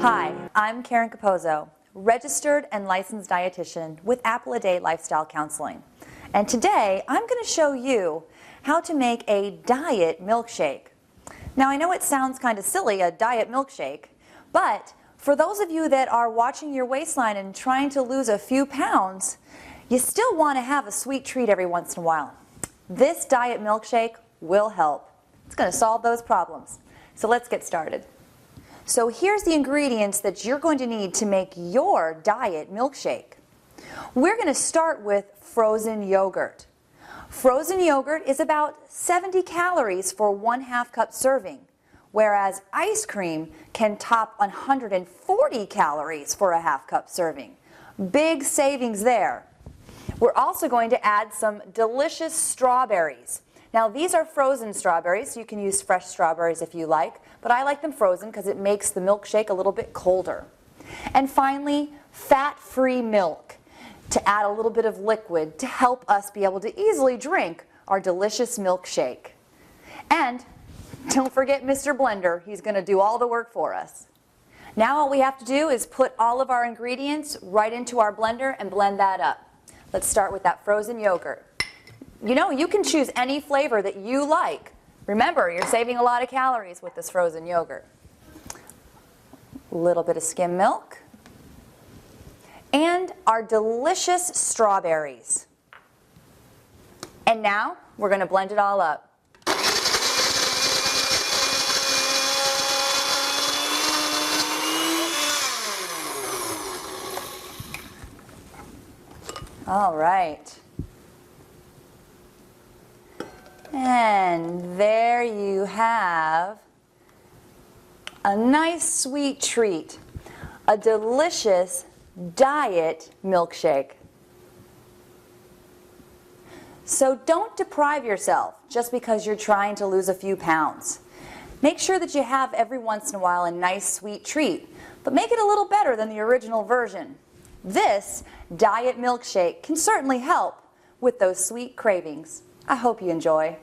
Hi, I'm Karen Capozzo, registered and licensed dietitian with Apple a Day Lifestyle Counseling. And today I'm going to show you how to make a diet milkshake. Now I know it sounds kind of silly, a diet milkshake, but for those of you that are watching your waistline and trying to lose a few pounds, you still want to have a sweet treat every once in a while. This diet milkshake will help. It's going to solve those problems. So let's get started. So here's the ingredients that you're going to need to make your diet milkshake. We're going to start with frozen yogurt. Frozen yogurt is about 70 calories for 1/2 cup serving, whereas ice cream can top 140 calories for a 1/2 cup serving. Big savings there. We're also going to add some delicious strawberries. Now these are frozen strawberries, so you can use fresh strawberries if you like, but I like them frozen because it makes the milkshake a little bit colder. And finally, fat-free milk to add a little bit of liquid to help us be able to easily drink our delicious milkshake. And don't forget Mr. Blender, he's going to do all the work for us. Now all we have to do is put all of our ingredients right into our blender and blend that up. Let's start with that frozen yogurt. You know, you can choose any flavor that you like. Remember, you're saving a lot of calories with this frozen yogurt. A little bit of skim milk. And our delicious strawberries. And now, we're going to blend it all up. All right. And there you have a nice sweet treat, a delicious diet milkshake. So don't deprive yourself just because you're trying to lose a few pounds. Make sure that you have every once in a while a nice sweet treat, but make it a little better than the original version. This diet milkshake can certainly help with those sweet cravings. I hope you enjoy.